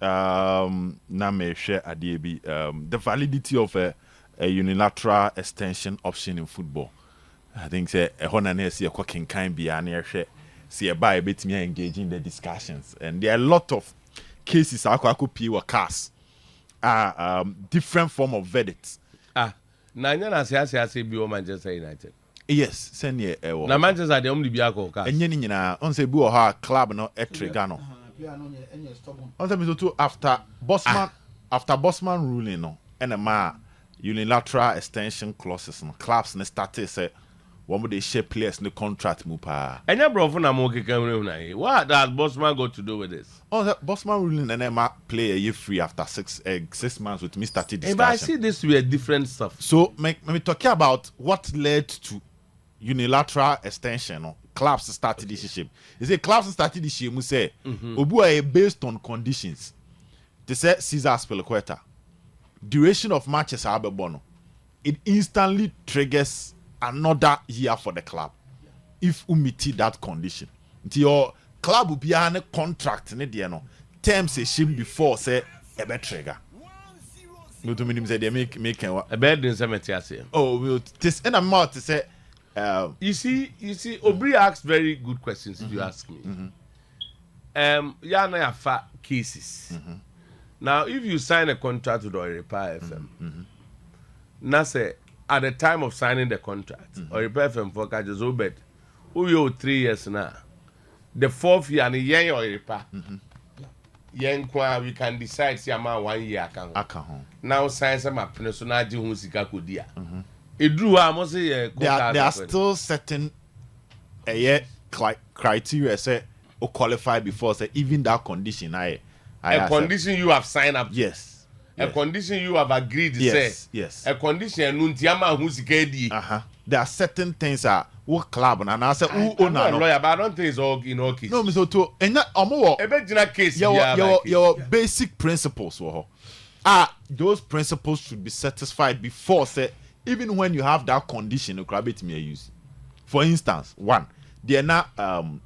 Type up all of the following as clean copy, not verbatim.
na me share adebi the validity of a unilateral extension option in football. I think say a hona na see a cooking kind be an share see a buy a bit me engaging in the discussions, and there are a lot of cases I could pay or CAS different form of verdicts. Nanya na say bi Manchester United. Yes, send ye na Manchester de omni bia ko CAS. Enye ni nyina on say bi o ha club no etrega no. On say me to after Bosman ruling no and ma unilateral extension clauses no clubs ne started say one more they share players in the contract mu pa. Enya brofo na mo keka na what does Bosman got to do with this? Oh, Bosman ruling and ma play a year free after 6 months with me started discussion. But I see this to be a different stuff. So me talking about what led to unilateral extension no clubs started this ship. Is a clubs started this ship mu say obu are based on conditions. They say Caesar Spilicueta. Duration of matches are bono. It instantly triggers another year for the club if you meet that condition. Until your club will be on a contract no terms a shim before say a bet trigger. No to me say they make a bed in cemetery. Oh, we'll this and I'm out to say you see Obri asks very good questions if you ask me. Yana fa cases. Now if you sign a contract with Oripa FM, na say at the time of signing the contract, Oripa FM for Kajas Obed, who you 3 years now, the 4th year and yen Oripa, yen kwa we can decide see amount 1 year account. Now sign some up so na ji hu sika kodia. Edru a mo say there are still certain criteria say or qualify before say even that condition a condition you have signed up. Yes. A condition you have agreed to say. Yes. A condition nuntiama hu sika di. There are certain things that what club and I say who own a lawyer, but I don't think it's all in all cases. No, Mr. To and that case your basic principles those principles should be satisfied before say even when you have that condition you grab it me use. For instance, one, they are not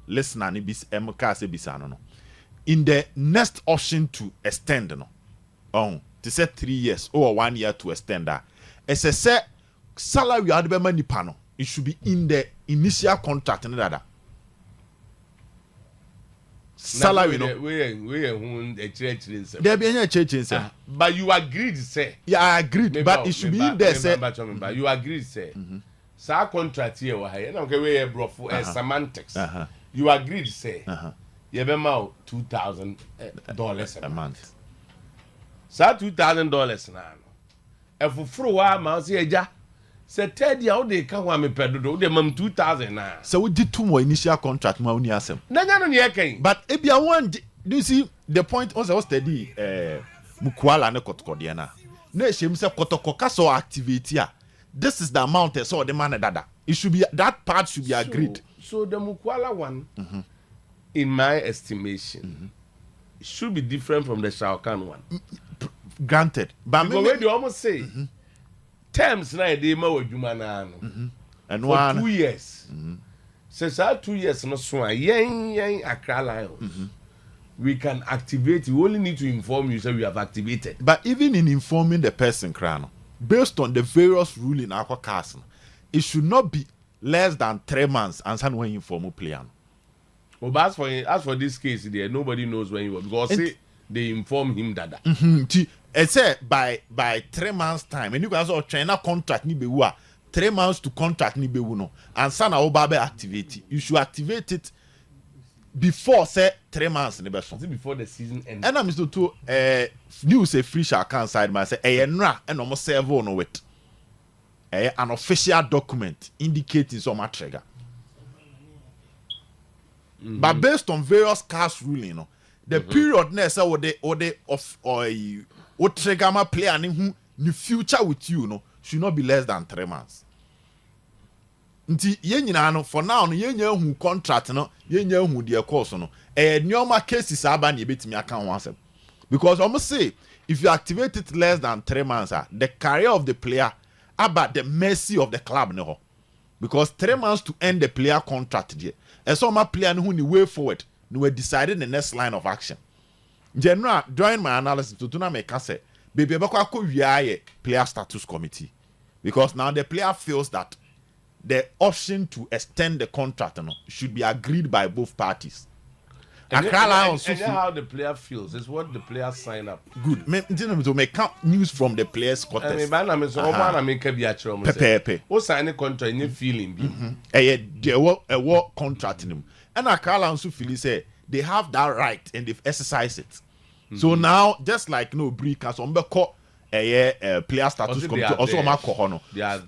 listener ni bis MCAS bisano no. In the next option to extend no. To say 3 years or 1 year to extend that. As I say salary you be money pano. It should be in the initial contract and that. Salary no. There be any change but you agreed say. Yeah, I agreed. But it should be in there say. But you agreed say. Sa contract here wa here. Na okay we bro for semantics. You agreed say. You be ma $2,000 a month. Sa $2,000 na no. E fufuru wa ma say eja. Say third year they can wa me pedodo they mam 2,000 na. So we did 2 more initial contract ma uni asem. Na nya no ne yen. But ebia one do you see the point also was steady Mukwala ne Kotoko de na. Na ehim say Kotoko ka so activate a. This is the amount so the man dada. It should be that part should be agreed. So the Mukwala one in my estimation should be different from the Shwankan one. Granted. But because when you almost say terms na dey ma wadwuma na no. And for one 2 years. Since 2 years no so yen Accra Lions. We can activate. We only need to inform you so we have activated. But even in informing the person crano, based on the various ruling in our CAS, it should not be less than 3 months and when you inform a player. Well, but as for this case there, nobody knows when you were because say they inform him that. It said by 3 months time, and you guys all China contract ni bewa 3 months to contract ni bewu no, and sana obabe activate. You should activate it before say 3 months in the before the season ends. And I'm Mr. To news a free Shwankan side man say enra and almost serve on with an official document indicating some trigger. But based on various CAS ruling, the period next or the of or trigger my player and who the future with you should not be less than 3 months. Nti yenyina no for now no yenya hu contract no yenya hu de course no nyoma cases aba na ebetimi aka ho asem because almost say if you activate it less than 3 months the career of the player about the mercy of the club no because 3 months to end the player contract there and so my player no hu ni way forward no we decided the next line of action general during my analysis to na make say baby ebekwa wiaye player status committee because now the player feels that the option to extend the contract should be agreed by both parties. And how the player feels is what the player sign up. Good. To make news from the players' quarters. What sign a contract in feeling? There was contract in him. And Akala also feel say they have that right and they've exercised it. So now, just like Brick as on player status committee also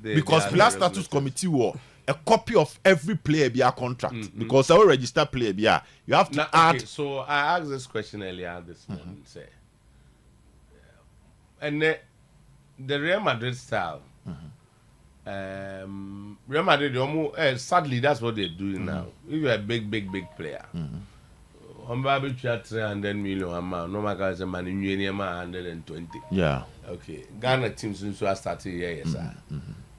because player status committee were a copy of every player be a contract because our registered player be you have to add. Okay, so I asked this question earlier this morning, say, and the Real Madrid style, Real Madrid, sadly that's what they're doing now. If you're a big player, Humbabi 300 million amount, no matter the money, you 120. Yeah. Okay, Ghana teams since we started here, yes, sir.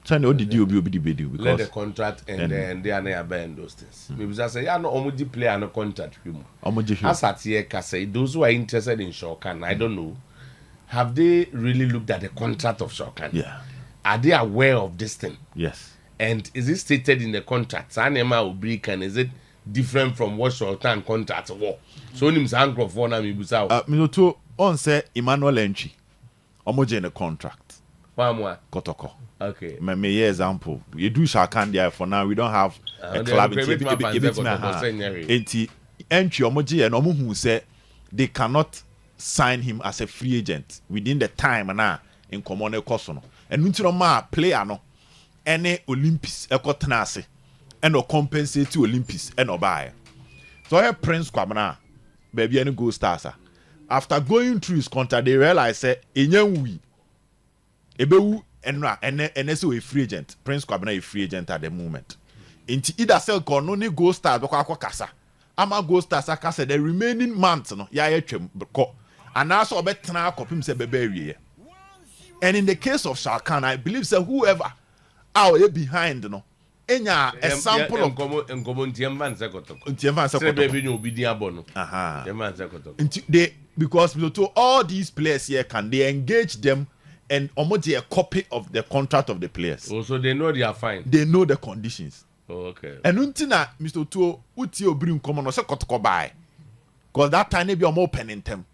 So no did you be because let the contract and then they are not buying those things. Maybe I say, yeah, no, Omuji player no contract with you. Asante Kotoko, those who are interested in Shwankan, I don't know, have they really looked at the contract of Shwankan? Yeah. Are they aware of this thing? Yes. And is it stated in the contract? Sanema Obrik, and is it different from what Shwankan contract was? So him Sankro for na mibusa. Me to on say Emmanuel Entry. Omoje in the contract. Famwa Kotoko. Okay. Me example. You do Shwankan there for now. We don't have a club in Entry Omoje and Omu who say they cannot sign him as a free agent within the time na in common kosono. And until ma player no any Olympics ekotenase and or compensate to Olympics and or buy. So here Prince Kwabena baby any go stars. After going through his contract, they realize say enyanwi ebewu enra ene so a free agent. Prince Kwabena a free agent at the moment. Inti either sell no ni go stars bako kasa. Ama go stars kasa the remaining months no ya twem ko. And also obetena kopim se bebe. And in the case of Shwankan, I believe say whoever out here behind no enya a sample of they because to all these players here can they engage them and almost a copy of the contract of the players. Also they know they are fine. They know the conditions. Oh, okay. And untina Mr. Tuo uti obrim common or Kotoko buy. Because that time they be open in them.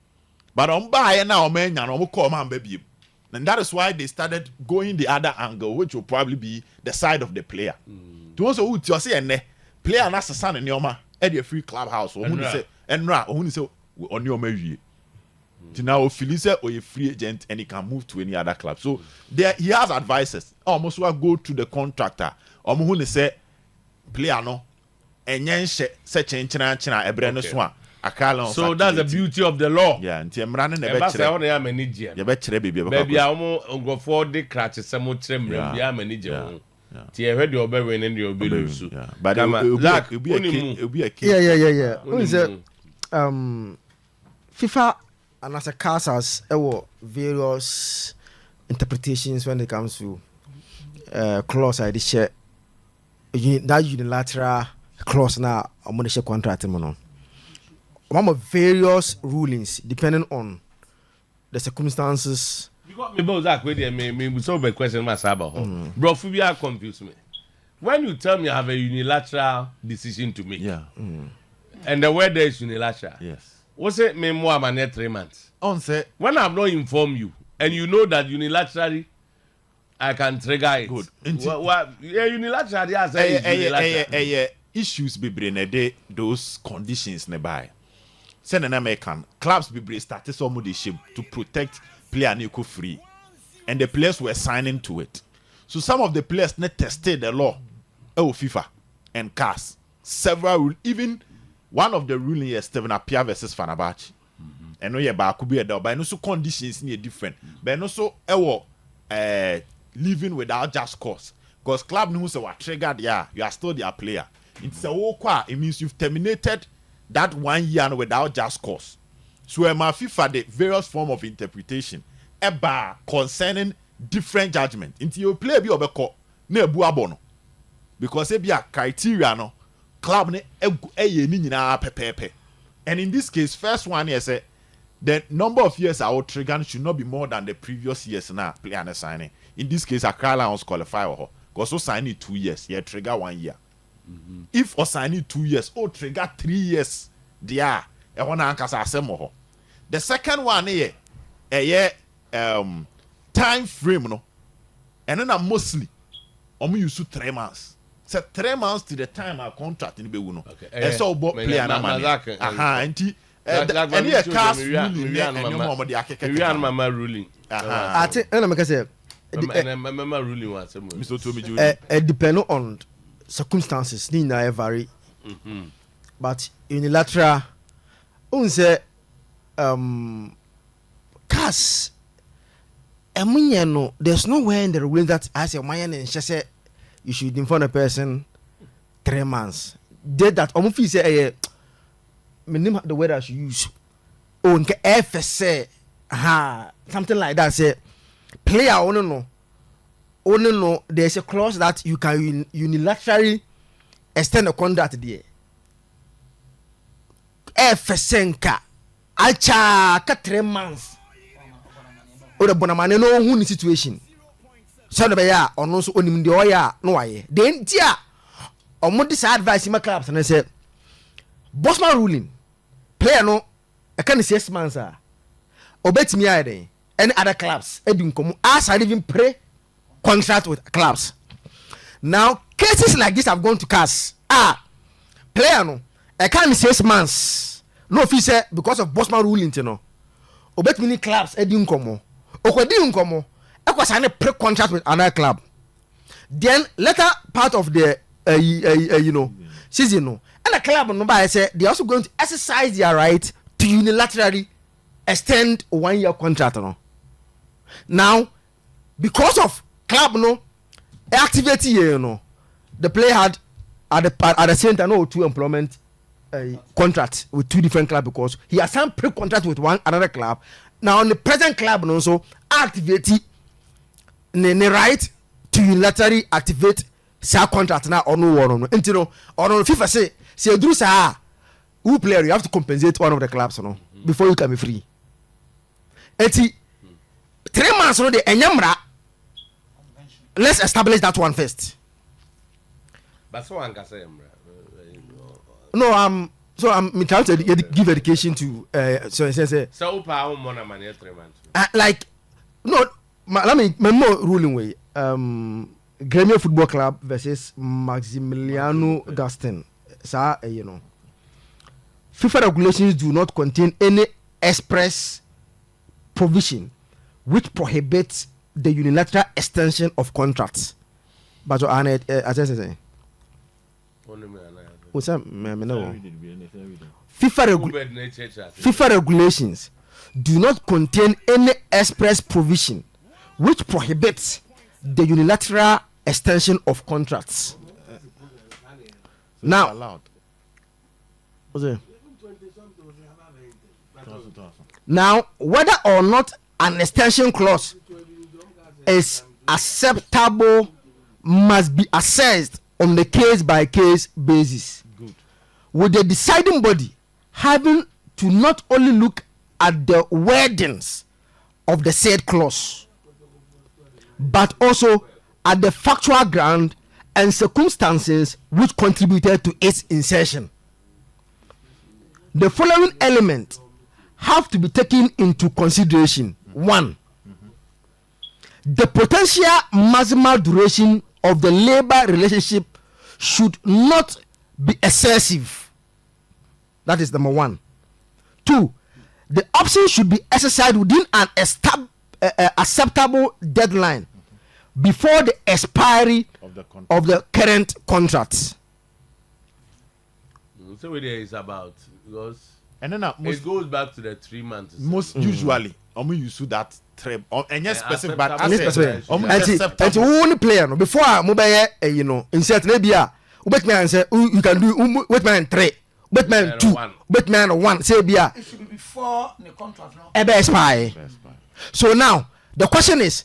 But on buy now man and call man baby. And that is why they started going the other angle, which will probably be the side of the player. To also who to say and player na son in your at your free clubhouse or who say and who say on your measure. To now Felice or a free agent and he can move to any other club. So there he has advices. Almost will go to the contractor. Or who say player no and yen se china e brand so so that's the beauty of the law. Yeah, and I'm running a better. You better baby. Baby, I won't go for the crutches. Some more trim. Yeah, manager. Tia heard your baby and your bills. But it'll be a key. Yeah. Who is it? FIFA and as a CAS has various interpretations when it comes to clause I share that unilateral clause now I'm gonna share contract one of various rulings depending on the circumstances. Because me both that me so bad question myself about. Bro, you are confused me. When you tell me I have a unilateral decision to make, and the word there is unilateral, yes. What's it mean more than 3 months? On say when I've not informed you, and you know that unilaterally I can trigger it. Good. Unilaterally, I say issues be bring those conditions nearby. Send an American clubs be started some of the shape to protect player Nico free, and the players were signing to it. So some of the players net tested the law, FIFA and CAS. Several, even one of the ruling is Steven Appiah versus Fenerbahce. And no, yeah, could be a doubt, but no so conditions near different. But no so living without just cause. Because club knows what triggered, yeah, you are still their player. It's a whole it means you've terminated that 1 year without just cause. So FIFA the various form of interpretation concerning different judgment. Until you play be obeko na ebu abono. Because it be a criteria no club ne eye ni nyina pepepe. And in this case, first one is the number of years I will trigger should not be more than the previous years now player and signing. In this case, Accra Lions qualify because so signing 2 years, yeah, trigger 1 year. If or signing 2 years, oh trigger 3 years, there. I want to answer the second one here, time frame no, and then mostly, use 3 months. So 3 months to the time our contract in the no. And so player na money. And here CAS ruling and your mama ruling. I think and I'm say mama ruling was Mr. Tomi it depend on circumstances ni na vary. But unilateral say CAS no, there's nowhere in the ruling that as a man and she say you should inform a person 3 months. Did that omufi say minimum the word I should use. Oh, nke FSA something like that. Say player only no. There's a clause that you can unilaterally extend the contract there. FSA nka acha ka 3 months. O the bonamane no hu ni situation. So the ya ono so onim de oya no waye. Then tia omo dis advice ma clubs and say Bosman ruling player no I can 6 months obetimi ade any other clubs edin komu as I even pray contract with clubs. Now cases like this have gone to CAS. Player no I can 6 months no fee say because of Bosman ruling you know obetimi clubs edin komu okwedi nkomo ekwa sign a pre contract with another club. Then later part of the season no and the club no by say they also going to exercise their right to unilaterally extend 1 year contract no. Now because of club no activity you know the player had at the same time no 2 employment contract with 2 different clubs because he has signed pre contract with another club. Now on the present club no so activate the right to unilaterally activate sa contract now or no one until no or no FIFA say do sa who player you have to compensate one of the clubs no before you can be free. 3 months no the enyamra. Let's establish that one first. But so one can say no so I'm trying to give education to so power money 3 months. Like no let me more ruling way Gremio Football Club versus Maximiliano Gaston. You know, FIFA regulations do not contain any express provision which prohibits the unilateral extension of contracts. But as I say, FIFA regulations do not contain any express provision which prohibits the unilateral extension of contracts. Now, whether or not an extension clause is acceptable must be assessed on the case-by-case basis. Good. With the deciding body having to not only look at the wordings of the said clause, but also at the factual ground and circumstances which contributed to its insertion. The following elements have to be taken into consideration. 1. The potential maximal duration of the labor relationship should not be excessive. That is number 1. 2. The option should be exercised within an acceptable deadline before the expiry of the current contract. So what it is about because and then it goes back to the 3 months. Most usually, use that trip and yes specific, but and only player no before mobile you know insert maybe wait man say you can do wait man 3 wait man 2 wait man 1 say bia it should be before the contract no expire. So now the question is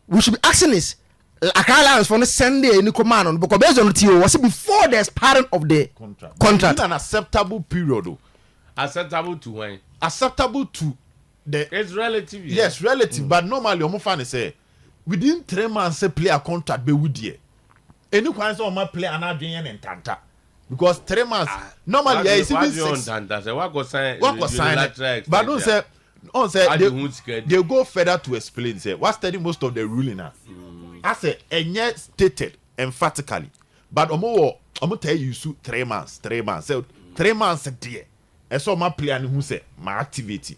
we should be asking is Accra Lions for the Sunday any command on because based on the TO was it before the expiring of the contract. In an acceptable period though. Acceptable to when? Acceptable to it's relative. Yes, relative, but normally omo fan say within 3 months say player contract be with there. Any kwan say omo play an adwen yen ntanta. Because 3 months normally yeah, it's even 6. What go sign? But don't say they go further to explain say what study most of the ruling now. I say enye stated emphatically. But omo tell you 3 months. So 3 months there. And so my player who say my activity.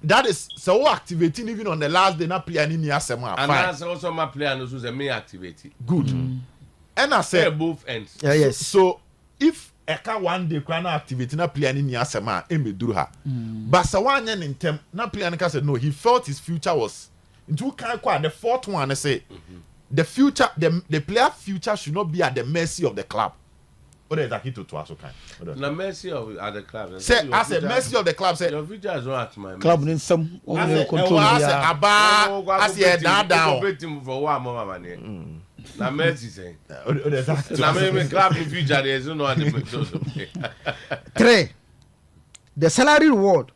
That is so activating even on the last day not player in Yasema. And that's also my player who say me activity. Good. And I say both ends. Yeah, yes. So if eka one day kana activity na player in Yasema emeduru ha. But so one yen in term na player nka said no, he felt his future was into kind kwa the fourth one I say the future the player future should not be at the mercy of the club. Obed Zakito to also kind. The mercy of at the club. Say as a mercy of the club say your future is not at my club in some control. As a down. For one moment. Na mercy say. Na me club in future there is no other. 3. The salary reward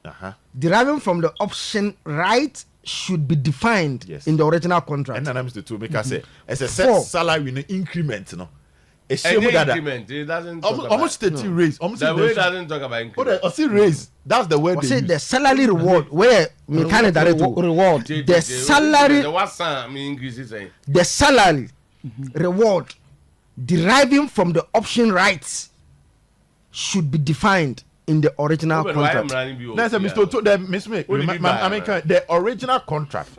deriving from the option right should be defined in the original contract. And then I'm to make us say as a set salary in increment, no. It doesn't talk about almost 30 raise. The way doesn't talk about increment. I see raise. That's the word. Say the salary reward where mechanic reward. The salary. The what I mean increases. The salary reward deriving from the option rights should be defined in the original contract. That's a Mr. The original contract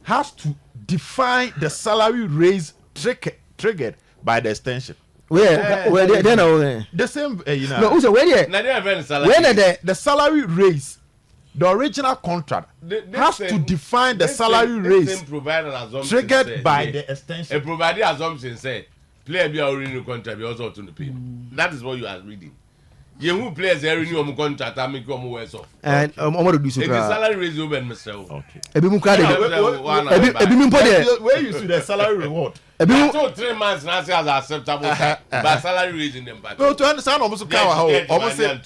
has to define the salary raise triggered by the extension. Where they know the same you know. No, who's where the salary raise, the original contract has to define the salary raise triggered by the extension. A provided assumption say player be already in contract be also to pay. That is what you are reading. You who players are renew contract and make them worse off. And to do so. The salary raise over myself. Okay. Where you see the salary reward? So 3 months now say as acceptable, but salary raise in them back. No, to understand almost how almost say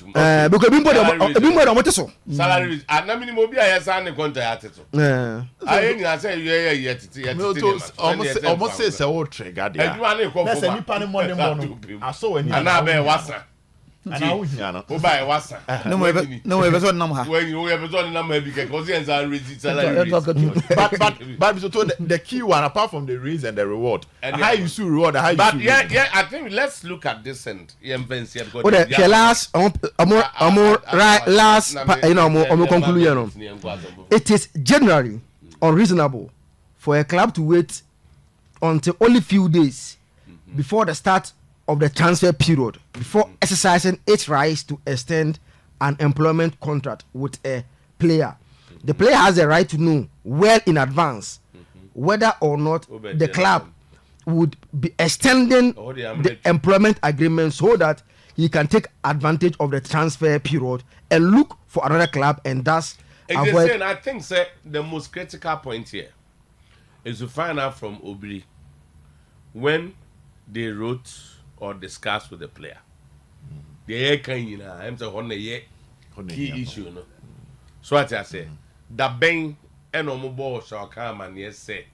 because salary raise. And na minimum be a sign the contract to. I ain't say you almost say so trigger there. That's any pan money I saw any. And I be wasa. And I was here. Who buy wasa? No ever number. When you ever saw the number because the answer raise salary. But so the key one apart from the raise and the reward. And how you see reward, how you but yeah, I think let's look at this and the last last you know conclusion. It is generally unreasonable for a club to wait until only few days before the start of the transfer period before exercising its rights to extend an employment contract with a player. The player has the right to know well in advance whether or not the club would be extending the employment agreement so that he can take advantage of the transfer period and look for another club and thus avoid. I think sir, the most critical point here is to find out from Obri when they wrote or discussed with the player. The I'm saying key issue no. So what I say, that bang and omo shall come and yes say.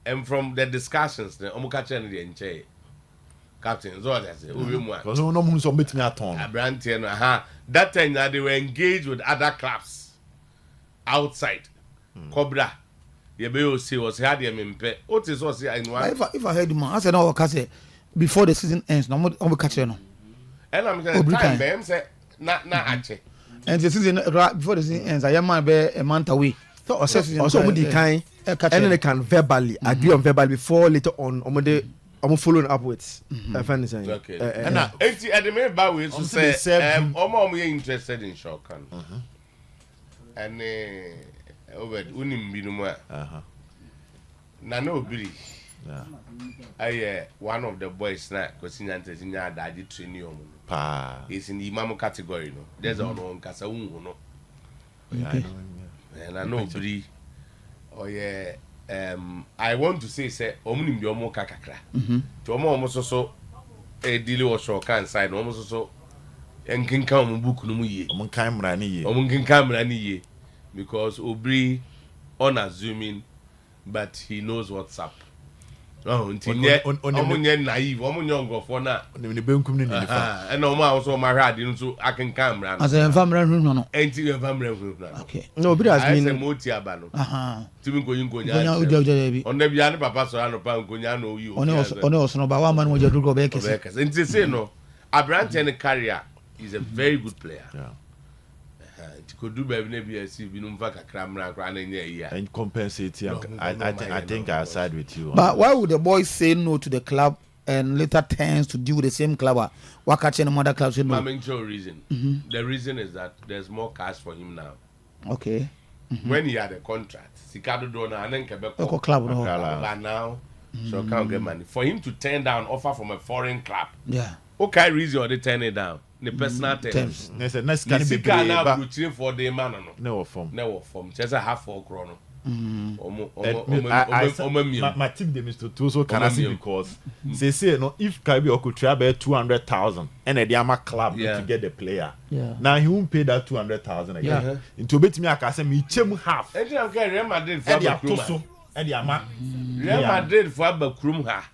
And from the discussions, the omo catch and the enche. Captain, so what I say, because no one submit me at all. That time that they were engaged with other clubs outside. Cobra. The BOC was had him in pay. What is what in one? If I heard him, I said, no, I before the season ends, no more catch no. And I'm saying, time, them say, not actually. And the season before the season ends, I am a month away. So also the kind, and then they can verbally agree on verbally before later on. I'm following up with. Okay. And at the main bar we say, I'm interested in Shwankan. And Obed, unim binuma. Na no biri. One of the boys na kosinyantes nya daddy training omo. Pa. Is in the imam category no. There's on kasa unhu no. And I know biri. I want to say omunim bi omo kakakra. To omo so deal with Shwankan side omo so and can come book no ye. Omun camera ni ye. Omun can come any ye because Obri unassuming, but he knows what's up. Oh, until omun naive, omun young for na. Ni benkum ni nifa. And no man also married into I can come round. As a family, no. Ain't you a family? Okay. No, but has I say been Motia Bano. To be going on the Biana Papa Sorano Pangunyano, you on also about one man with your go back. And to say no, a branch and a carrier is a very good player. Yeah. Could do better maybe as if you know a camera running here And compensate. I think I side with you. But why would the boys say no to the club and later tends to do the same club? Why catch any other clubs? I'm sure reason. The reason is that there's more cash for him now. Okay. When he had a contract, Sikado Dona and then Quebec club, but now so can't get money for him to turn down offer from a foreign club. Yeah. Okay, reason or they turn it down. The personal terms. Next can be now routine for the man no form. Never form. Just a half for chrono. My tip them is to also can I see because say no if Kabi could travel 200,000 and a Diama club to get the player. Yeah. Now he won't pay that 200,000 again. Yeah. Into bet me I can say me chem half. And you can Real Madrid for Real Real Madrid for Bakrum ha.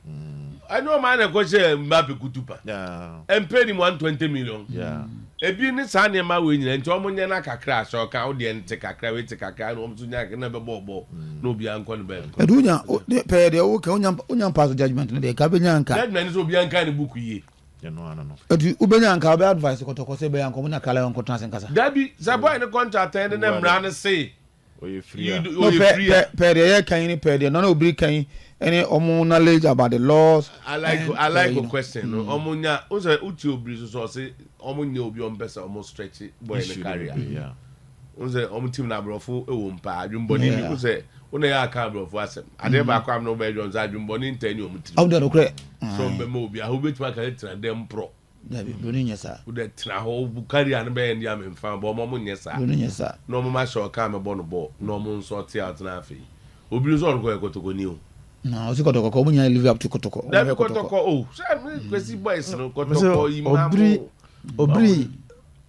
I know man a question Mbappe Kutupa. Yeah. And paid him 120 million. Yeah. Ebi ni saa nneɛma wɔ nyina nti ɔmo nyɛ na kakra ahyɛ ɔka wo deɛ nte kakra wei te kakra na ɔmo so nya na bɛbɔ na obi ankɔ no bɛn. Edunya pɛ deɛ wo ka onya pass judgment no deɛ ka benya anka. Judgment so obi anka ne book yie. You know I don't know. Edu ubenya anka be advice Kotoko say be anka mo na kala onko trans nkasa. Dabi sa boy ne contract end na mra ne say. Oye free. Pɛ deɛ yɛ kan ni pɛ deɛ no na obi kan any knowledge about the laws. I like a question. No, omunya uze uti obri so say omunya obi on pesa almost stretch boy in the career. Yeah. Uze team na brofo e wo mpa adwumboni bi ku say una ya aka brofo asem. Ade ba kwa no be Jones adwumboni ntani omutiri. How do kre? So be mo obi a ho betuma ka tira dem pro. Dabi boni nyesa. Wo de tira ho bu career no be ndi amemfa bo mo nyesa. Boni nyesa. No mo ma show ka me bo no bo. No mo sort out na afi. Obi so ko Kotoko ni o. No, it's Kotoko. Come on, live up to Kotoko. Dabi Kotoko. Oh, say Kwesi boys no Kotoko imam. Obri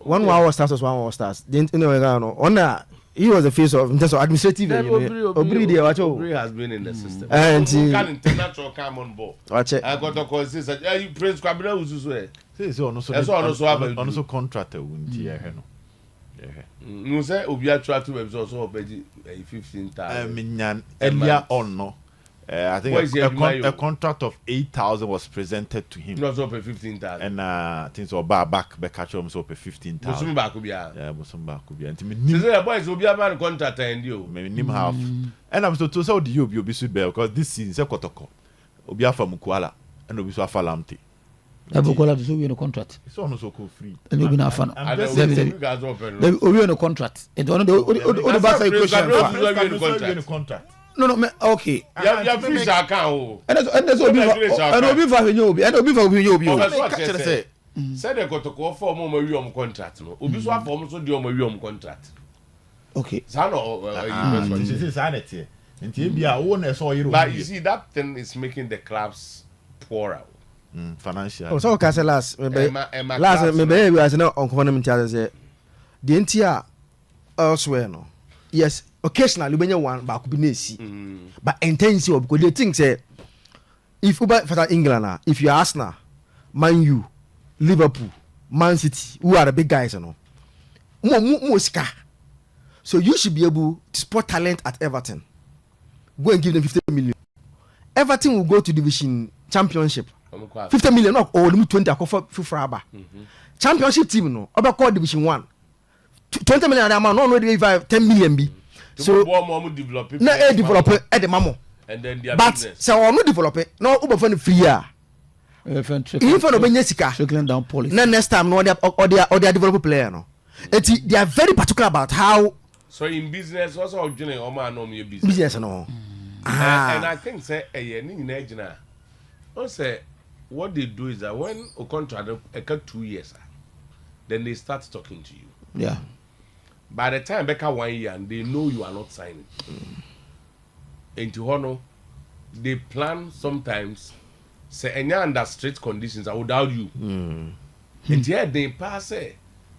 1 hour stars was 1 hour stars. Didn't know on he was the face of in terms of administrative. Obri there watch. Obri has been in the system. And can international come on board. Watch it. I Kotoko says you Prince Kwabena ususu e. Say also contract won't here no. No say obi atwa to be so obedi 15,000. Earlier on no. I think a contract of 8,000 was presented to him. Not so pay 15,000. And things were back catch him so pay 15,000. Musum back could be. Yeah, Musum back could be. And the boys will be a man contract and you. Maybe nim half. And I'm so to say you be sweet bear because this season say Kotoko. Obi afa Mukwala and obi so afa Lamte. Abukola to be on a contract. It's also free. And you be na fan. Obi on a contract. And one of the basa contract. No, okay. Yeah, free account. And that's Obi for Obi. And Obi for Obi. Said they got to call for more contract. No, Obi so form so do more contract. Okay. This is sanity. And be our owners or you. But you see, that thing is making the clubs poorer. Financial. Oh, so Castle last maybe we are not on government say the entire elsewhere no. Yes, occasionally when you want but could be nasi. But intensity because they think say if you for England if you Arsenal, Man U, Liverpool, Man City, who are the big guys, you know. More ska. So you should be able to spot talent at Everton. Go and give them 50 million. Everton will go to division championship. 50 million or 20 for championship team no. About call division 1. 20 million amount no dey 10 million be. So na develop at the mamo. And then their but business. so no develop no obo for free ah. If no be sika. Trickling down policy. Na next time no they develop player no. They are very particular about how. So in business also joining Oma no me business no. And I think say ni na gina. On say what they do is that when a contract 2 years then they start talking to you. Yeah. By the time Becca 1 year and they know you are not signing. Into Hono, they plan sometimes say any under strict conditions I would doubt you. nti ɛ den paa sɛ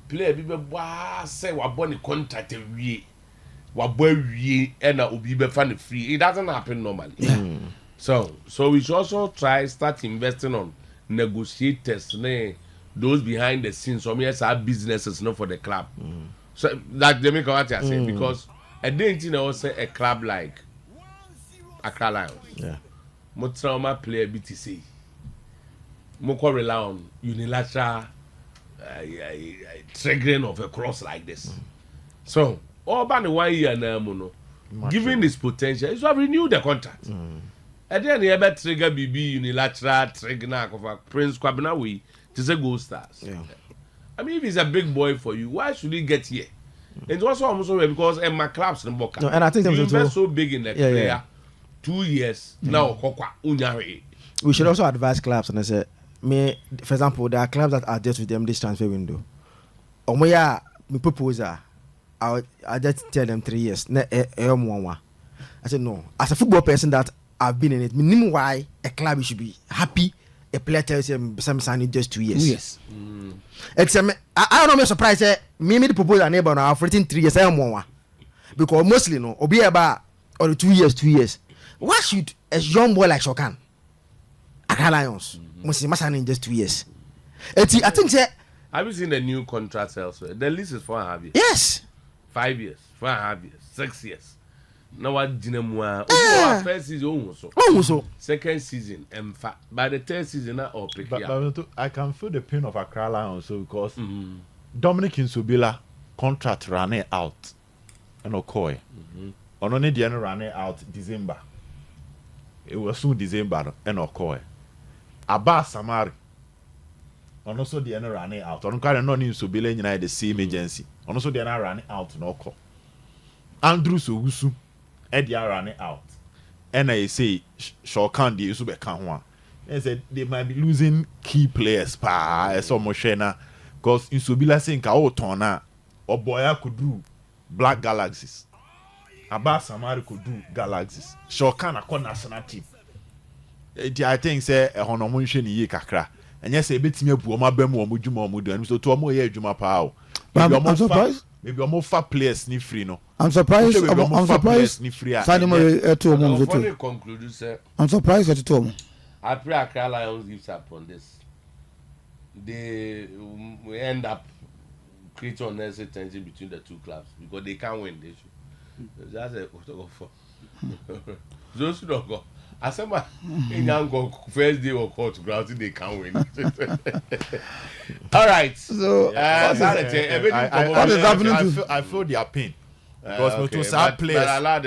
player bi bɛbɔ sɛ wabɔ ne contract awie wabɔ awie ɛna obi bɛfa ne free it doesn't happen normally. So we should also start investing on negotiators those behind the scenes some yes are businesses not for the club. So that they make what I say because I didn't know say a club like Accra Lions. Yeah. Mo trauma player BTC. Mo ko rely on unilateral triggering of a cross like this. So all about the 1 year now, no. Given this potential, it's to renew the contract. And then you ever trigger BB unilateral trigger now of Prince Kwabena we to say Gold Stars. Yeah. I mean, if he's a big boy for you, why should he get here? It's also almost over because my clubs in Boca. No, and I think you invest so big in the player. Yeah. 2 years now, we should also advise clubs and I say, for example, there are clubs that are just with them this transfer window. Or me proposal, I just tell them 3 years. I said no. As a football person that I've been in it, minimum why a club should be happy. A player tells him some signing just 2 years. 2 years. Except I don't know, surprised. Me the proposal neighbor now for 3 years. Because mostly no, or be about or 2 years, 2 years. Why should a young boy like Shwankan, Accra Lions, must sign in just 2 years? I think say. Have you seen the new contracts elsewhere? The lease is 4.5 years. Yes. 5 years, 4.5 years, 6 years. Now what Jinamua first season so second season and by the third season or pick but I can feel the pain of Accra Lions also because Dominic Insobila contract running out and Okoye. Only the end running out December. It was soon December and Okoye. Abbas Samari. And also the end running out. On current non Insobila in the same agency. And also the end running out no call. Andrew Sowusu. Eddie are running out. And I say Shwankan the Usube Kanwa. They said they might be losing key players pa so moshena because Insobila saying ka o tona or Boya could do Black Galaxies. Abbas Samari could do Galaxies. Shwankan a national team. I think say a honomuntion ye kakra. And yes, a bit me a buoma bemu or mujuma mudu and so to a more ye juma pao. I'm surprised. Maybe more fat players ni free no. I'm surprised. I'm surprised. I'm surprised at all. I pray Accra Lions gives up on this. They will end up creating unnecessary tension between the two clubs because they can't win. They should. That's a for. Those who don't go. I said my go first day or court ground they can't win. All right. So I feel their pain. Because to start players.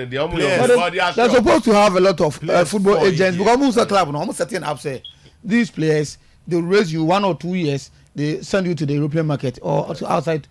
They're supposed to have a lot of football agents because most of the club almost setting up say these players they raise you 1 or 2 years they send you to the European market or to outside